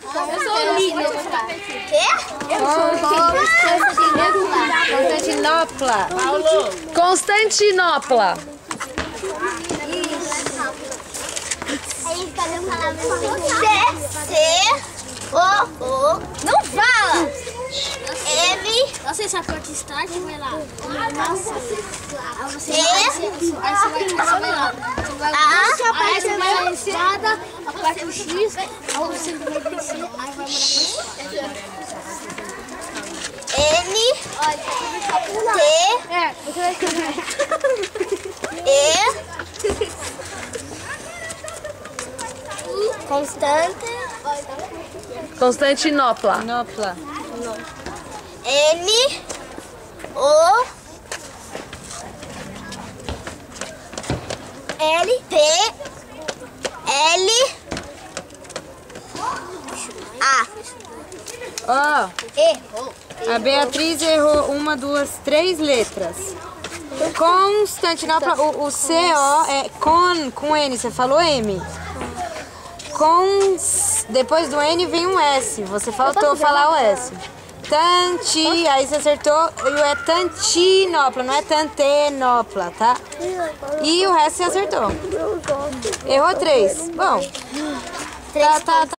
Eu sou o Lino. Quê? Constantinopla. Constantinopla. Aí cada palavra C-C-O-O. Não fala! M. Nossa, esse aperta start e vai lá. Nossa. Aí você E. vai lá. Aí você vai lá na estrada, aperta o X, aí você vai descer. Aí vai mandar N. T. você vai escrever. E. Constante. Constantinopla. N. O. L. P. L. A. Ó, E. a Beatriz errou 1, 2, 3 letras. Constantinopla, o C-O é com N, você falou M. Depois do N vem um S, você faltou falar o S. Tanti, aí você acertou, e o é Tantinopla, não é Tantenopla, tá? E o resto você acertou. Errou 3. Bom, tá.